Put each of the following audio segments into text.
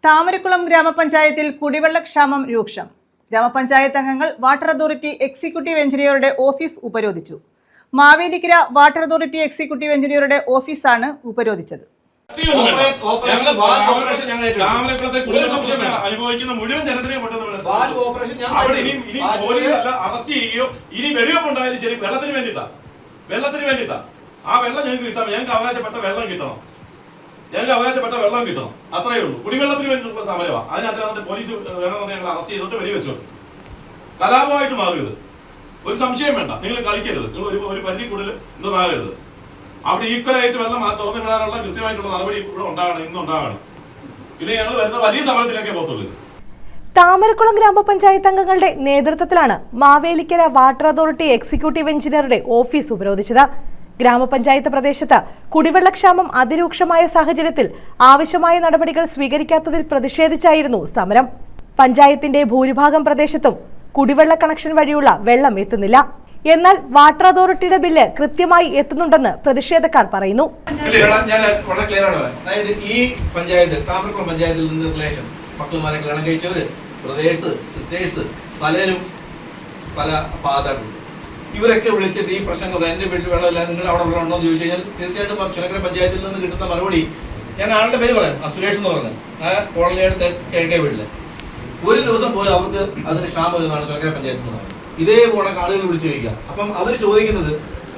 താമരക്കുളം ഗ്രാമപഞ്ചായത്തിൽ കുടിവെള്ളക്ഷാമം രൂക്ഷം. ഗ്രാമപഞ്ചായത്ത് അംഗങ്ങൾ വാട്ടർ അതോറിറ്റി എക്സിക്യൂട്ടീവ് എഞ്ചിനീയറുടെ ഓഫീസ് ഉപരോധിച്ചു. മാവേലിക്കര വാട്ടർ അതോറിറ്റി എക്സിക്യൂട്ടീവ് എഞ്ചിനീയറുടെ ഓഫീസാണ് ഉപരോധിച്ചത്. അനുഭവിക്കുന്ന മുഴുവൻ ജനത്തിനെയും അറസ്റ്റ് ചെയ്യുകയോ ഇനി വെടിവെപ്പുണ്ടായാലും ശരി വെള്ളത്തിന് വേണ്ടിയിട്ടാ ആ വെള്ളം ഞങ്ങൾക്ക് കിട്ടാം. ഞങ്ങൾക്ക് അവകാശപ്പെട്ട വെള്ളം കിട്ടണം. അത്രയേ ഉള്ളൂ. കുടിവെള്ളത്തിന് വേണ്ടിയിട്ടുള്ള സമരമാണ്. അതിനകത്ത് പോലീസ് വേണമെന്നുണ്ടെങ്കിൽ ഞങ്ങൾ അറസ്റ്റ് ചെയ്തിട്ട് വെടിവെച്ചോളൂ. കലാപമായിട്ട് മാറിയത് ഒരു സംശയം വേണ്ട. നിങ്ങൾ കളിക്കരുത്. നിങ്ങൾ ഒരു പരിധി കൂടുതൽ ഇതൊന്നാകരുത്. അവിടെ ഈക്വലായിട്ട് വെള്ളം തുറന്നു വിടാനുള്ള കൃത്യമായിട്ടുള്ള നടപടി ഇവിടെ ഉണ്ടാകണം, ഇന്നുണ്ടാകണം. പിന്നെ ഞങ്ങൾ വരുന്ന വലിയ സമരത്തിലേക്കേ പോകത്തുള്ളൂ. താമരക്കുളം ഗ്രാമപഞ്ചായത്ത് അംഗങ്ങളുടെ നേതൃത്വത്തിലാണ് മാവേലിക്കര വാട്ടർ അതോറിറ്റി എക്സിക്യൂട്ടീവ് എഞ്ചിനീയറുടെ ഓഫീസ് ഉപരോധിച്ചത്. ഗ്രാമപഞ്ചായത്ത് പ്രദേശത്ത് കുടിവെള്ളക്ഷാമം അതിരൂക്ഷമായ സാഹചര്യത്തിൽ ആവശ്യമായ നടപടികൾ സ്വീകരിക്കാത്തതിൽ പ്രതിഷേധിച്ചായിരുന്നു സമരം. പഞ്ചായത്തിന്റെ ഭൂരിഭാഗം പ്രദേശത്തും കുടിവെള്ള കണക്ഷൻ വഴിയുള്ള വെള്ളം എത്തുന്നില്ല. എന്നാൽ വാട്ടർ അതോറിറ്റിയുടെ ബില്ല് കൃത്യമായി എത്തുന്നുണ്ടെന്ന് പ്രതിഷേധക്കാർ പറയുന്നു. ഈ പഞ്ചായത്ത് താമരക്കുളം പഞ്ചായത്തിൽ നിന്ന് റിലേഷൻ മക്കളുമാരെ കല്യാണം കഴിച്ചവര് ബ്രദേഴ്സ് സിസ്റ്റേഴ്സ് പലരും പല പാതാട്ടുണ്ട്. ഇവരൊക്കെ വിളിച്ചിട്ട് ഈ പ്രശ്നങ്ങൾ എൻ്റെ വീട്ടിൽ വെള്ളമില്ല, നിങ്ങൾ അവിടെ വെള്ളം ഉണ്ടോ എന്ന് ചോദിച്ചു കഴിഞ്ഞാൽ തീർച്ചയായിട്ടും ചുനക്കര പഞ്ചായത്തിൽ നിന്ന് കിട്ടുന്ന മറുപടി, ഞാൻ ആളുടെ പേര് പറയാം, സുരേഷ് എന്ന് പറഞ്ഞത് ആ കോളനിയുടെ കിഴക്കേ വീട്ടില് ഒരു ദിവസം പോലും അവർക്ക് അതിന് ക്ഷാമം വരുന്നതാണ് ചുനക്കര പഞ്ചായത്തിൽ നിന്ന്. ഇതേപോലെ ആളുകൾ വിളിച്ചു ചോദിക്കുക. അപ്പം അവർ ചോദിക്കുന്നത്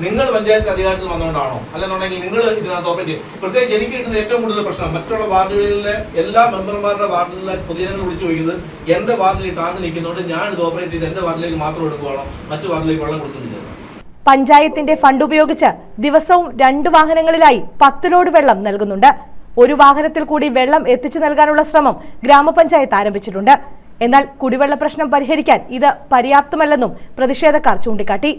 നിങ്ങൾ പഞ്ചായത്ത് അധികാരത്തിൽ വന്നുകൊണ്ടാണോ, അല്ലെന്നുണ്ടെങ്കിൽ നിങ്ങൾ ഇതിനകത്ത് ഓപ്പറേറ്റ് ചെയ്യും. പ്രത്യേകിച്ച് എനിക്ക് കിട്ടുന്ന ഏറ്റവും കൂടുതൽ പ്രശ്നം മറ്റുള്ള വാർഡുകളിലെ എല്ലാ മെമ്പർമാരുടെ വാർഡിലെ പൊതുജനങ്ങൾ വിളിച്ചു ചോദിക്കുന്നത് എൻ്റെ വാർഡിൽ ടാങ്ക് നിൽക്കുന്നതുകൊണ്ട് ഞാൻ ഇത് ഓപ്പറേറ്റ് ചെയ്ത് എൻ്റെ വാർഡിലേക്ക് മാത്രം എടുക്കുകയാണോ, മറ്റു വാർഡിലേക്ക് വെള്ളം കൊടുക്കുന്നില്ല. പഞ്ചായത്തിന്റെ ഫണ്ട് ഉപയോഗിച്ച് ദിവസവും 2 വാഹനങ്ങളിലായി 10 ലോഡ് വെള്ളം നൽകുന്നുണ്ട്. ഒരു വാഹനത്തിൽ കൂടി വെള്ളം എത്തിച്ചു നൽകാനുള്ള ശ്രമം ഗ്രാമപഞ്ചായത്ത് ആരംഭിച്ചിട്ടുണ്ട്. എന്നാൽ കുടിവെള്ള പ്രശ്നം പരിഹരിക്കാൻ ഇത് പര്യാപ്തമല്ലെന്നും പ്രതിഷേധക്കാർ ചൂണ്ടിക്കാട്ടി.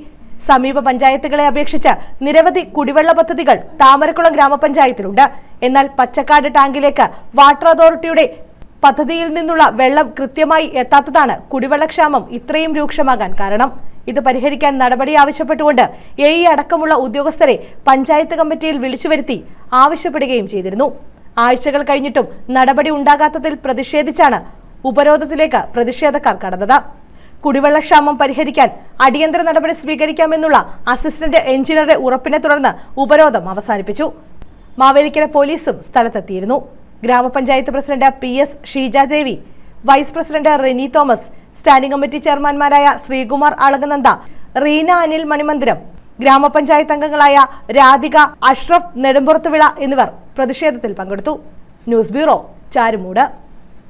സമീപ പഞ്ചായത്തുകളെ അപേക്ഷിച്ച് നിരവധി കുടിവെള്ള പദ്ധതികൾ താമരക്കുളം ഗ്രാമപഞ്ചായത്തിലുണ്ട്. എന്നാൽ പച്ചക്കാട് ടാങ്കിലേക്ക് വാട്ടർ അതോറിറ്റിയുടെ പദ്ധതിയിൽ നിന്നുള്ള വെള്ളം കൃത്യമായി എത്താത്തതാണ് കുടിവെള്ളക്ഷാമം ഇത്രയും രൂക്ഷമാകാൻ കാരണം. ഇത് പരിഹരിക്കാൻ നടപടി ആവശ്യപ്പെട്ടുകൊണ്ട് AE അടക്കമുള്ള ഉദ്യോഗസ്ഥരെ പഞ്ചായത്ത് കമ്മിറ്റിയിൽ വിളിച്ചു വരുത്തി ആവശ്യപ്പെടുകയും ചെയ്തിരുന്നു. ആഴ്ചകൾ കഴിഞ്ഞിട്ടും നടപടി ഉണ്ടാകാത്തതിൽ പ്രതിഷേധിച്ചാണ് ഉപരോധത്തിലേക്ക് പ്രതിഷേധക്കാർ കടന്നത്. കുടിവെള്ളക്ഷാമം പരിഹരിക്കാൻ അടിയന്തര നടപടി സ്വീകരിക്കാമെന്നുള്ള അസിസ്റ്റന്റ് എഞ്ചിനീയറുടെ ഉറപ്പിനെ തുടർന്ന് ഉപരോധം അവസാനിപ്പിച്ചു. മാവേലിക്കര പോലീസും സ്ഥലത്തെത്തിയിരുന്നു. ഗ്രാമപഞ്ചായത്ത് president PS Sheejadevi, vice president Reni Thomas, standing committee ചെയർമാൻമാരായ ശ്രീകുമാർ അളകനന്ദ, റീന അനിൽ മണിമന്ദിരം, ഗ്രാമപഞ്ചായത്ത് അംഗങ്ങളായ രാധിക, അഷ്റഫ് നെടുമ്പുറത്തുവിള എന്നിവർ പ്രതിഷേധത്തിൽ പങ്കെടുത്തു. News bureau, Charummood.